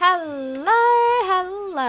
Hello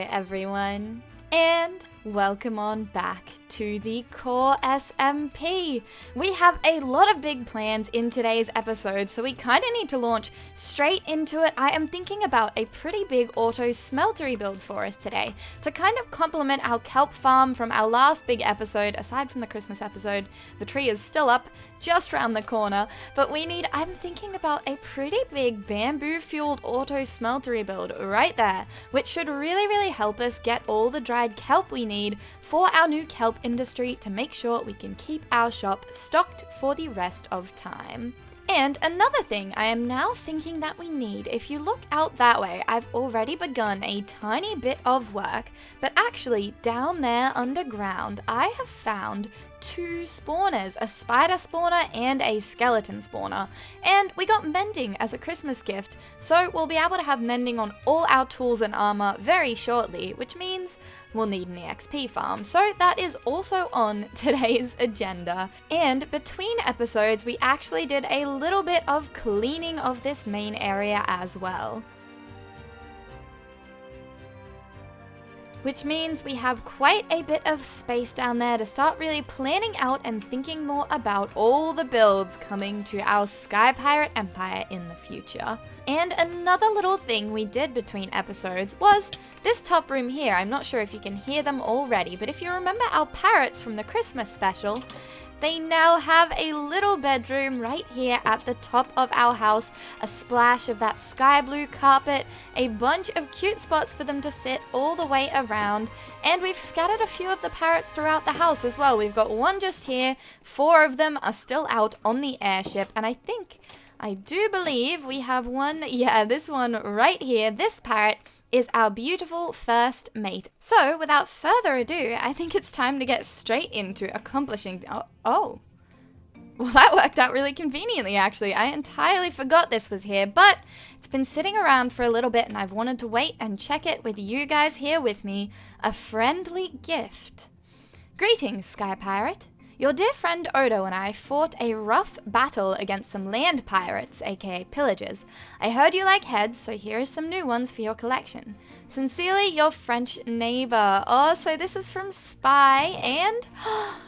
everyone, and welcome on back to the Core SMP. We have a lot of big plans in today's episode, so we kind of need to launch straight into it. I am thinking about a pretty big auto smeltery build for us today to kind of complement our kelp farm from our last big episode. Aside from the Christmas episode, the tree is still up just round the corner, but I'm thinking about a pretty big bamboo fueled auto smeltery build right there, which should really help us get all the dried kelp we need for our new kelp industry to make sure we can keep our shop stocked for the rest of time. And another thing I am now thinking that we need, if you look out that way, I've already begun a tiny bit of work, but actually down there underground I have found two spawners, a spider spawner and a skeleton spawner, and we got mending as a Christmas gift, so we'll be able to have mending on all our tools and armor very shortly, which means we'll need an EXP farm, so that is also on today's agenda. And between episodes we actually did a little bit of cleaning of this main area as well, which means we have quite a bit of space down there to start really planning out and thinking more about all the builds coming to our Sky Pirate Empire in the future. And another little thing we did between episodes was this top room here. I'm not sure if you can hear them already, but if you remember our parrots from the Christmas special, they now have a little bedroom right here at the top of our house, a splash of that sky blue carpet, a bunch of cute spots for them to sit all the way around, and we've scattered a few of the parrots throughout the house as well. We've got one just here, 4 of them are still out on the airship, and I do believe we have one, yeah, this one right here. This parrot is our beautiful first mate. So without further ado, I think it's time to get straight into accomplishing. Oh, well, that worked out really conveniently actually. I entirely forgot this was here, but it's been sitting around for a little bit and I've wanted to wait and check it with you guys here with me. A friendly gift. Greetings, Sky Pirate. Your dear friend Odo and I fought a rough battle against some land pirates, aka pillagers. I heard you like heads, so here are some new ones for your collection. Sincerely, your French neighbor. Oh, so this is from Spy, and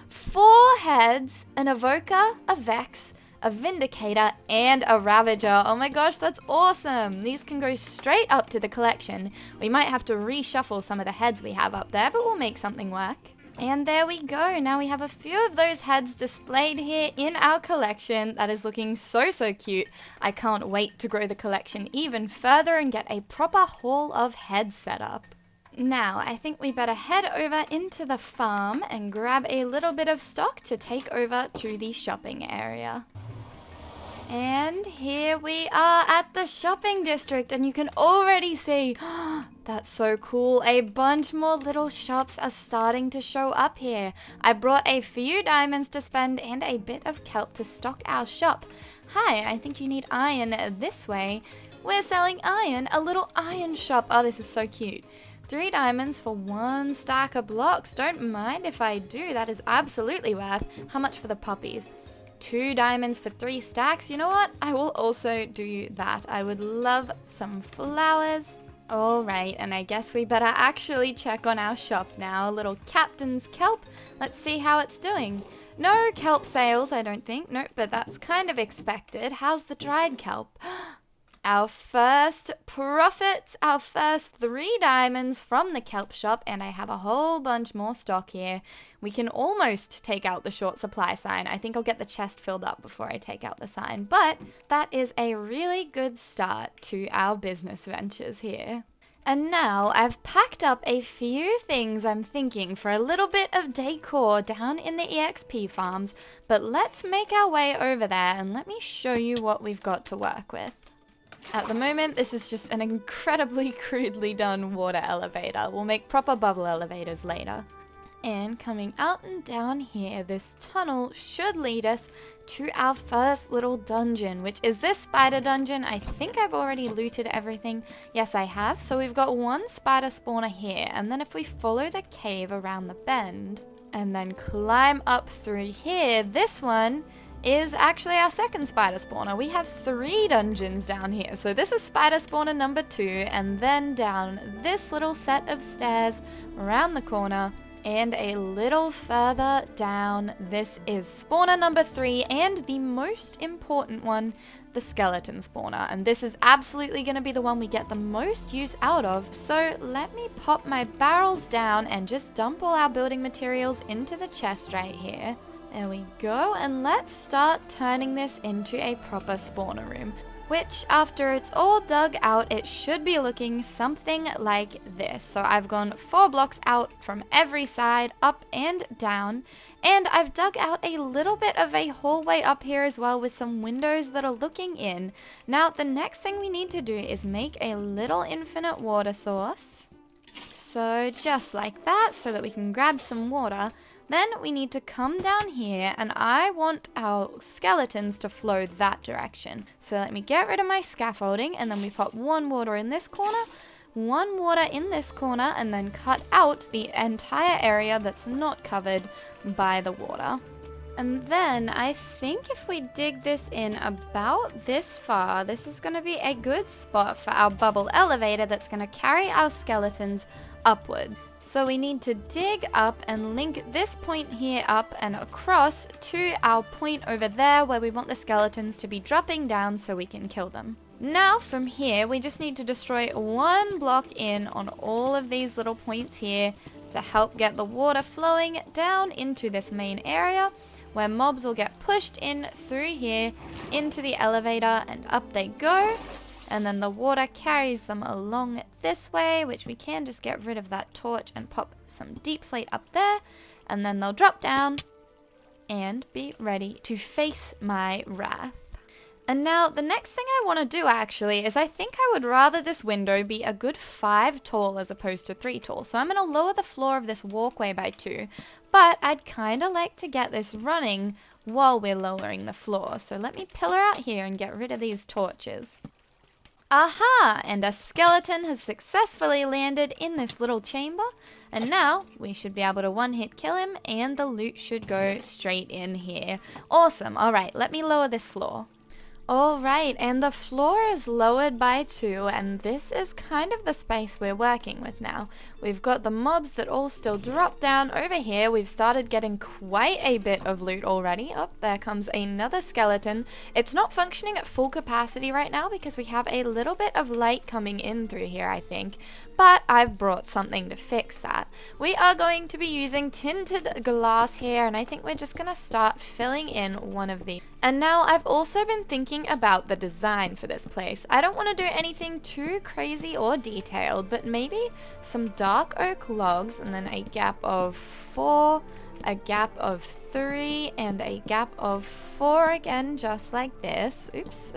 4 heads, an evoker, a vex, a vindicator, and a ravager. Oh my gosh, that's awesome. These can go straight up to the collection. We might have to reshuffle some of the heads we have up there, but we'll make something work. And there we go. Now we have a few of those heads displayed here in our collection. That is looking so cute. I can't wait to grow the collection even further and get a proper haul of heads set up. Now, I think we better head over into the farm and grab a little bit of stock to take over to the shopping area. And here we are at the shopping district, and you can already see, that's so cool, a bunch more little shops are starting to show up here. I brought a few diamonds to spend and a bit of kelp to stock our shop. Hi, I think you need iron this way. We're selling iron, a little iron shop. Oh, this is so cute. 3 diamonds for 1 stack of blocks. Don't mind if I do, that is absolutely worth. How much for the puppies? 2 diamonds for 3 stacks. You know what? I will also do that. I would love some flowers. Alright, and I guess we better actually check on our shop now. A little captain's kelp. Let's see how it's doing. No kelp sales, I don't think. Nope, but that's kind of expected. How's the dried kelp? Our first profits, our first 3 diamonds from the kelp shop, and I have a whole bunch more stock here. We can almost take out the short supply sign. I think I'll get the chest filled up before I take out the sign, but that is a really good start to our business ventures here. And now I've packed up a few things I'm thinking for a little bit of decor down in the EXP farms, but let's make our way over there and let me show you what we've got to work with. At the moment, this is just an incredibly crudely done water elevator. We'll make proper bubble elevators later. And coming out and down here, this tunnel should lead us to our first little dungeon, which is this spider dungeon. I think I've already looted everything. Yes, I have. So we've got 1 spider spawner here, and then if we follow the cave around the bend and then climb up through here, this one is actually our second spider spawner. We have 3 dungeons down here. So this is spider spawner number 2, and then down this little set of stairs around the corner, and a little further down, this is spawner number 3, and the most important one, the skeleton spawner. And this is absolutely going to be the one we get the most use out of. So let me pop my barrels down and just dump all our building materials into the chest right here. There we go, and let's start turning this into a proper spawner room, which after it's all dug out, it should be looking something like this. So I've gone 4 blocks out from every side, up and down, and I've dug out a little bit of a hallway up here as well with some windows that are looking in. Now the next thing we need to do is make a little infinite water source. So just like that, so that we can grab some water. Then we need to come down here, and I want our skeletons to flow that direction. So let me get rid of my scaffolding, and then we put 1 water in this corner, 1 water in this corner, and then cut out the entire area that's not covered by the water. And then I think if we dig this in about this far, this is going to be a good spot for our bubble elevator that's going to carry our skeletons upward. So we need to dig up and link this point here up and across to our point over there where we want the skeletons to be dropping down so we can kill them. Now from here, we just need to destroy 1 block in on all of these little points here to help get the water flowing down into this main area, where mobs will get pushed in through here into the elevator, and up they go. And then the water carries them along this way, which we can just get rid of that torch and pop some deep slate up there. And then they'll drop down and be ready to face my wrath. And now the next thing I want to do actually is I think I would rather this window be a good 5 tall as opposed to 3 tall. So I'm going to lower the floor of this walkway by 2. But I'd kind of like to get this running while we're lowering the floor. So let me pillar out here and get rid of these torches. Aha! And a skeleton has successfully landed in this little chamber. And now we should be able to one-hit kill him, and the loot should go straight in here. Awesome. Alright, let me lower this floor. Alright, and the floor is lowered by 2, and this is kind of the space we're working with now. We've got the mobs that all still drop down over here. We've started getting quite a bit of loot already. Oh, there comes another skeleton. It's not functioning at full capacity right now because we have a little bit of light coming in through here, I think. But I've brought something to fix that. We are going to be using tinted glass here, and I think we're just going to start filling in one of these. And now I've also been thinking about the design for this place. I don't want to do anything too crazy or detailed, but maybe some dark oak logs, and then a gap of 4, a gap of 3, and a gap of 4 again, just like this. Oops.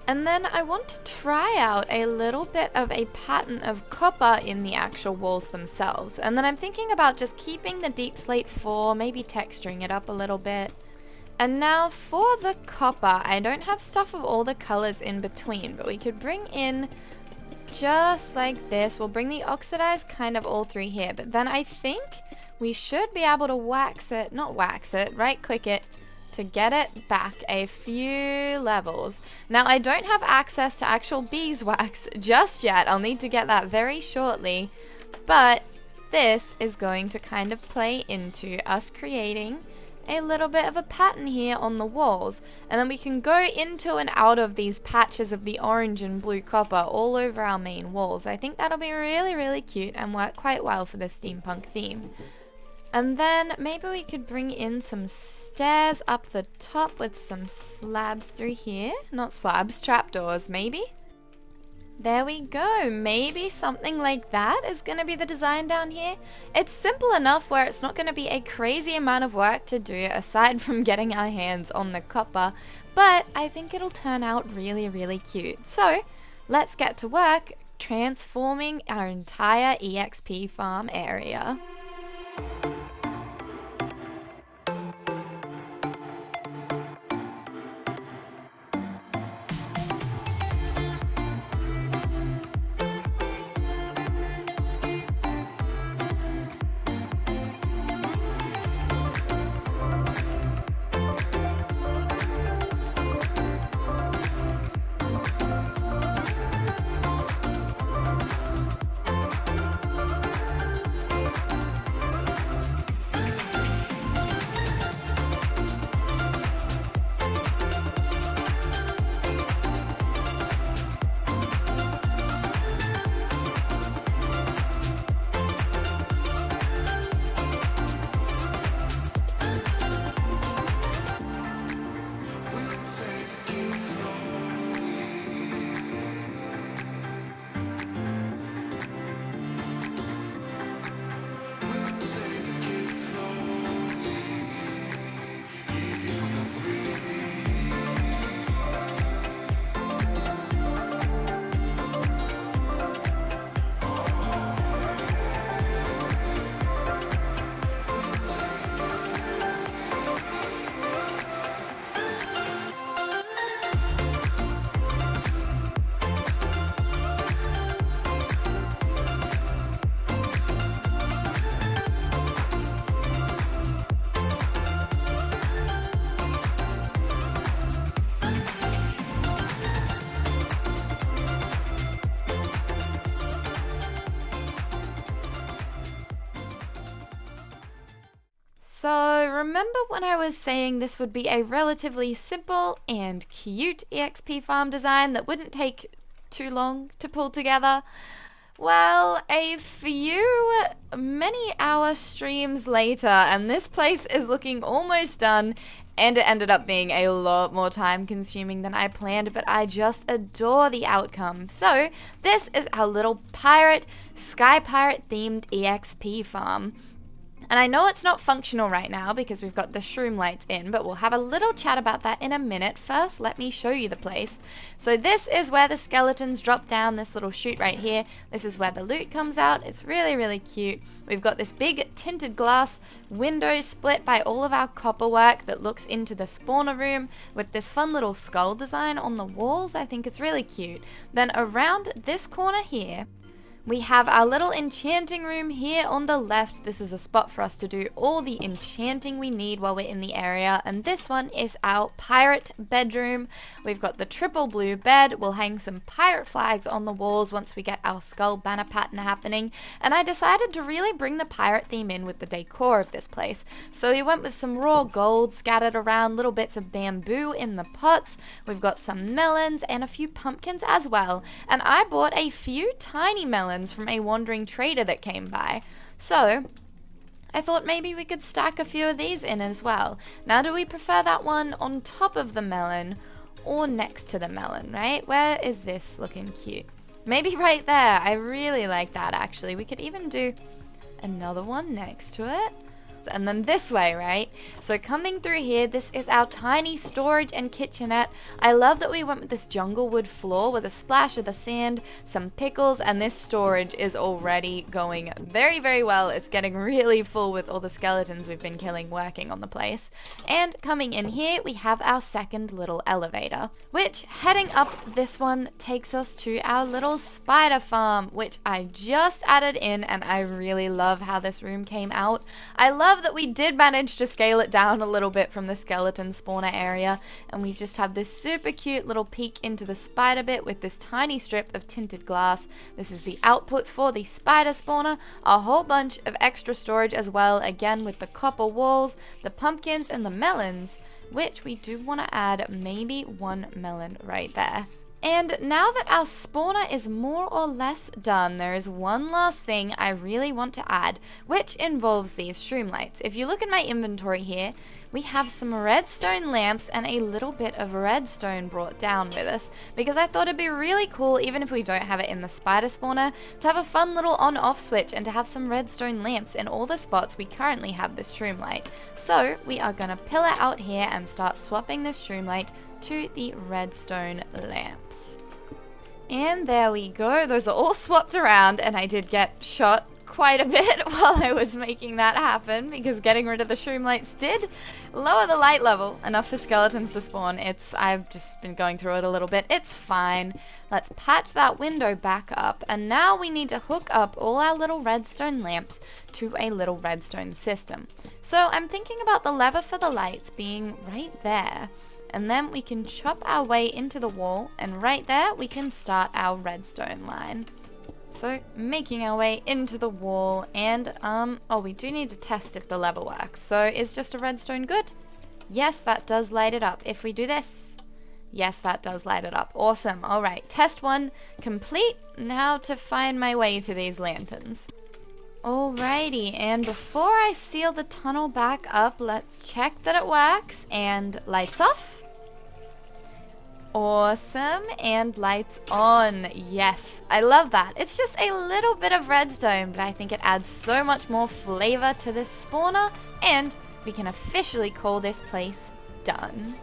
And then I want to try out a little bit of a pattern of copper in the actual walls themselves. And then I'm thinking about just keeping the deep slate 4, maybe texturing it up a little bit. And now for the copper, I don't have stuff of all the colors in between, but we could bring in just like this. We'll bring the oxidized kind of all through here, but then I think we should be able to right click it, to get it back a few levels. Now I don't have access to actual beeswax just yet. I'll need to get that very shortly, but this is going to kind of play into us creating a little bit of a pattern here on the walls, and then we can go into and out of these patches of the orange and blue copper all over our main walls. I think that'll be really, really cute and work quite well for the steampunk theme. And then maybe we could bring in some stairs up the top with some slabs through here. Not slabs, trapdoors maybe. There we go. Maybe something like that is going to be the design down here. It's simple enough where it's not going to be a crazy amount of work to do aside from getting our hands on the copper. But I think it'll turn out really, really cute. So let's get to work transforming our entire EXP farm area. So remember when I was saying this would be a relatively simple and cute EXP farm design that wouldn't take too long to pull together? Well, a few many hour streams later, and this place is looking almost done, and it ended up being a lot more time consuming than I planned, but I just adore the outcome. So this is our little sky pirate themed EXP farm. And I know it's not functional right now because we've got the shroom lights in, but we'll have a little chat about that in a minute. First, let me show you the place. So this is where the skeletons drop down this little chute right here. This is where the loot comes out. It's really, really cute. We've got this big tinted glass window split by all of our copper work that looks into the spawner room with this fun little skull design on the walls. I think it's really cute. Then around this corner here, we have our little enchanting room here on the left. This is a spot for us to do all the enchanting we need while we're in the area. And this one is our pirate bedroom. We've got the triple blue bed. We'll hang some pirate flags on the walls once we get our skull banner pattern happening. And I decided to really bring the pirate theme in with the decor of this place. So we went with some raw gold scattered around, little bits of bamboo in the pots. We've got some melons and a few pumpkins as well. And I bought a few tiny melons from a wandering trader that came by. So I thought maybe we could stack a few of these in as well. Now, do we prefer that one on top of the melon or next to the melon, right? Where is this looking cute? Maybe right there. I really like that actually. We could even do another one next to it. And then this way, right? So coming through here, this is our tiny storage and kitchenette. I love that we went with this jungle wood floor with a splash of the sand, some pickles, and this storage is already going very, very well. It's getting really full with all the skeletons we've been killing working on the place. And coming in here, we have our second little elevator, which heading up this one takes us to our little spider farm, which I just added in, and I really love how this room came out. I love that we did manage to scale it down a little bit from the skeleton spawner area, and we just have this super cute little peek into the spider bit with this tiny strip of tinted glass. This is the output for the spider spawner, a whole bunch of extra storage as well, again with the copper walls, the pumpkins, and the melons, which we do want to add maybe one melon right there. And now that our spawner is more or less done, there is one last thing I really want to add, which involves these shroom lights. If you look at my inventory here, we have some redstone lamps and a little bit of redstone brought down with us, because I thought it'd be really cool, even if we don't have it in the spider spawner, to have a fun little on-off switch and to have some redstone lamps in all the spots we currently have this shroom light. So we are going to pillar out here and start swapping this shroom light to the redstone lamps. And there we go. Those are all swapped around, and I did get shot quite a bit while I was making that happen, because getting rid of the shroom lights did lower the light level enough for skeletons to spawn. I've just been going through it a little bit. It's fine. Let's patch that window back up, and now we need to hook up all our little redstone lamps to a little redstone system. So I'm thinking about the lever for the lights being right there. And then we can chop our way into the wall, and right there we can start our redstone line. So making our way into the wall, and oh, we do need to test if the lever works. So is just a redstone good? Yes, that does light it up. If we do this, yes, that does light it up. Awesome. All right, test one complete. Now to find my way to these lanterns. Alrighty, and before I seal the tunnel back up, let's check that it works, and lights off. Awesome, and lights on. Yes, I love that. It's just a little bit of redstone, but I think it adds so much more flavor to this spawner, and we can officially call this place done.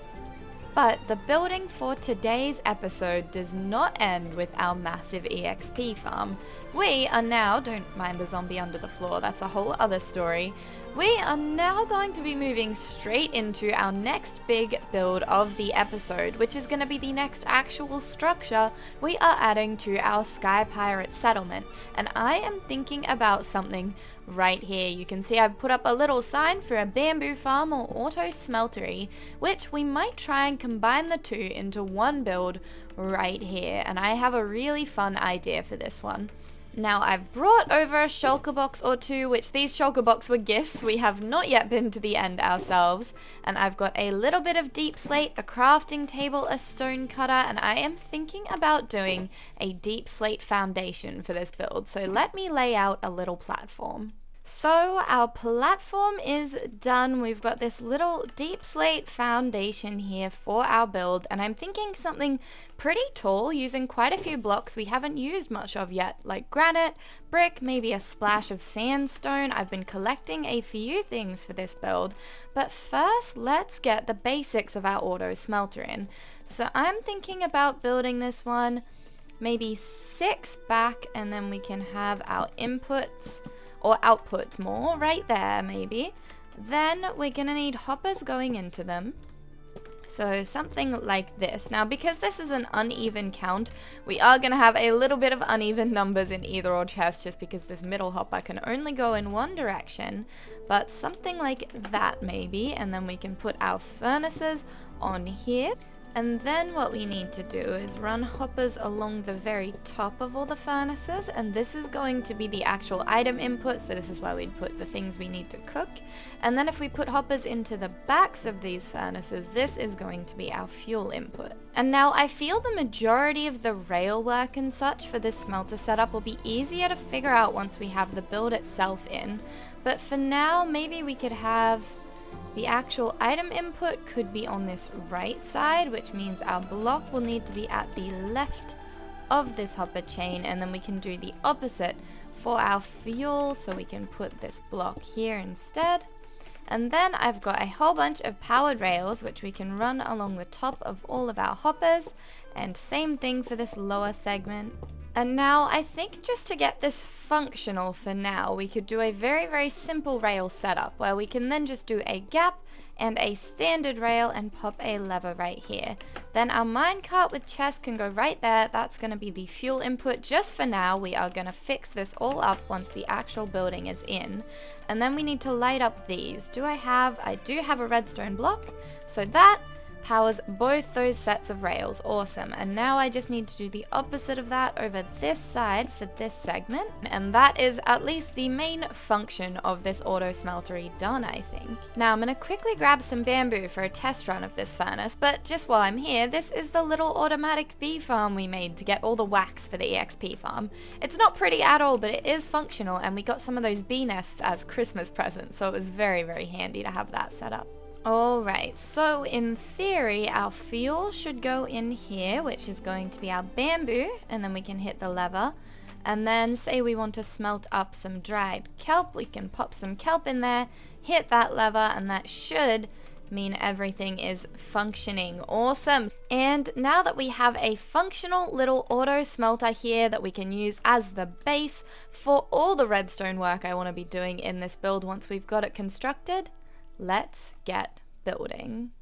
But the building for today's episode does not end with our massive EXP farm. We are now, don't mind the zombie under the floor, that's a whole other story. We are now going to be moving straight into our next big build of the episode, which is going to be the next actual structure we are adding to our Sky Pirate settlement. And I am thinking about something right here. You can see I've put up a little sign for a bamboo farm or auto smeltery, which we might try and combine the two into one build right here. And I have a really fun idea for this one. Now I've brought over a shulker box or two, which these shulker boxes were gifts. We have not yet been to the end ourselves. And I've got a little bit of deep slate, a crafting table, a stone cutter, and I am thinking about doing a deep slate foundation for this build. So let me lay out a little platform. So our platform is done. We've got this little deep slate foundation here for our build, and I'm thinking something pretty tall using quite a few blocks we haven't used much of yet, like granite, brick, maybe a splash of sandstone. I've been collecting a few things for this build, but first let's get the basics of our auto smelter in. So I'm thinking about building this one maybe 6 back, and then we can have our inputs or outputs more right there maybe. Then we're gonna need hoppers going into them. So something like this. Now because this is an uneven count, we are gonna have a little bit of uneven numbers in either or chest just because this middle hopper can only go in one direction. But something like that maybe, and then we can put our furnaces on here. And then what we need to do is run hoppers along the very top of all the furnaces, and this is going to be the actual item input, so this is where we'd put the things we need to cook. And then if we put hoppers into the backs of these furnaces, this is going to be our fuel input. And now I feel the majority of the rail work and such for this smelter setup will be easier to figure out once we have the build itself in, but for now maybe we could have the actual item input could be on this right side, which means our block will need to be at the left of this hopper chain, and then we can do the opposite for our fuel, so we can put this block here instead. And then I've got a whole bunch of powered rails which we can run along the top of all of our hoppers, and same thing for this lower segment. And now I think just to get this functional for now, we could do a very, very simple rail setup where we can then just do a gap and a standard rail and pop a lever right here. Then our minecart with chest can go right there. That's going to be the fuel input just for now. We are going to fix this all up once the actual building is in. And then we need to light up these. I do have a redstone block, so that powers both those sets of rails. Awesome. And now I just need to do the opposite of that over this side for this segment, and that is at least the main function of this auto smeltery done, I think. Now I'm gonna quickly grab some bamboo for a test run of this furnace, but just while I'm here, this is the little automatic bee farm we made to get all the wax for the EXP farm. It's not pretty at all, but it is functional, and we got some of those bee nests as Christmas presents, so it was very, very handy to have that set up. Alright, so in theory our fuel should go in here, which is going to be our bamboo, and then we can hit the lever. And then say we want to smelt up some dried kelp, we can pop some kelp in there, hit that lever, and that should mean everything is functioning. Awesome. And now that we have a functional little auto smelter here that we can use as the base for all the redstone work I want to be doing in this build once we've got it constructed, let's get building.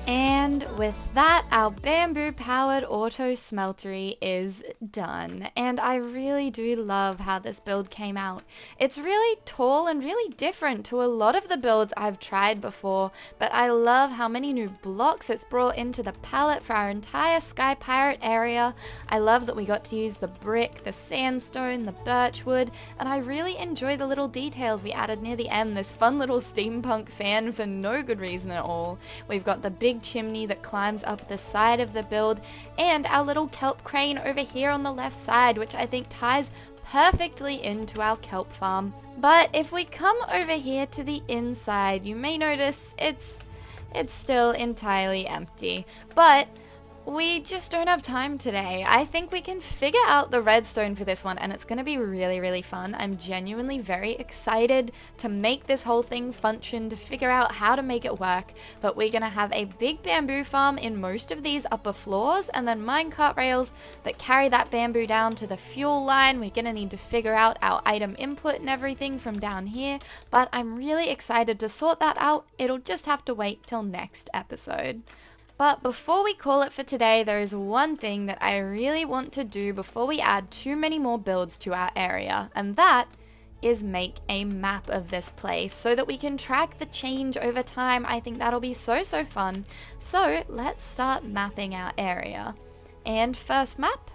And And with that, our bamboo-powered auto smeltery is done. And I really do love how this build came out. It's really tall and really different to a lot of the builds I've tried before, but I love how many new blocks it's brought into the palette for our entire Sky Pirate area. I love that we got to use the brick, the sandstone, the birchwood, and I really enjoy the little details we added near the end. This fun little steampunk fan for no good reason at all. We've got the big chimney that climbs up the side of the build, and our little kelp crane over here on the left side, which I think ties perfectly into our kelp farm. But if we come over here to the inside, you may notice it's still entirely empty, but we just don't have time today. I think we can figure out the redstone for this one, and it's going to be really, really fun. I'm genuinely very excited to make this whole thing function, to figure out how to make it work. But we're going to have a big bamboo farm in most of these upper floors, and then minecart rails that carry that bamboo down to the fuel line. We're going to need to figure out our item input and everything from down here, but I'm really excited to sort that out. It'll just have to wait till next episode. But before we call it for today, there is one thing that I really want to do before we add too many more builds to our area, and that is make a map of this place so that we can track the change over time. I think that'll be so fun. So let's start mapping our area. And first map,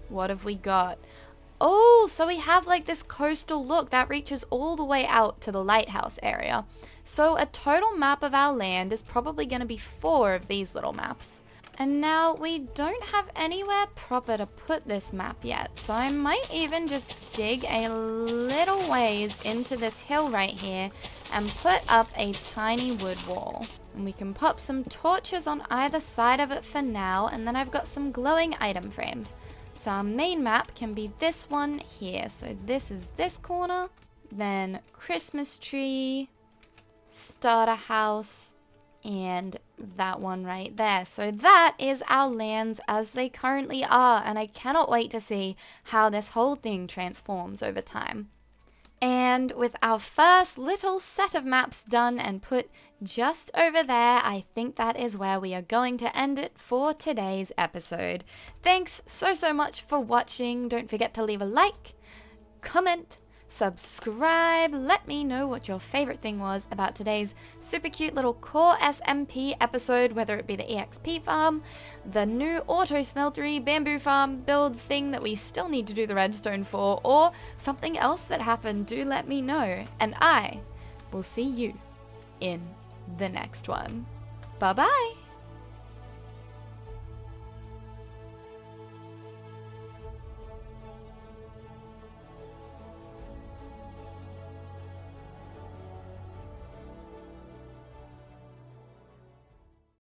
what have we got? Oh, so we have like this coastal look that reaches all the way out to the lighthouse area. So a total map of our land is probably going to be 4 of these little maps. And now we don't have anywhere proper to put this map yet, so I might even just dig a little ways into this hill right here and put up a tiny wood wall. And we can pop some torches on either side of it for now, and then I've got some glowing item frames. So our main map can be this one here. So this is this corner, then Christmas tree, starter house, and that one right there. So that is our lands as they currently are, and I cannot wait to see how this whole thing transforms over time. And with our first little set of maps done and put just over there, I think that is where we are going to end it for today's episode. Thanks so much for watching. Don't forget to leave a like, comment, subscribe. Let me know what your favorite thing was about today's super cute little core SMP episode, whether it be the EXP farm, the new auto smeltery bamboo farm build thing that we still need to do the redstone for, or something else that happened. Do let me know, and I will see you in the next one. Bye bye.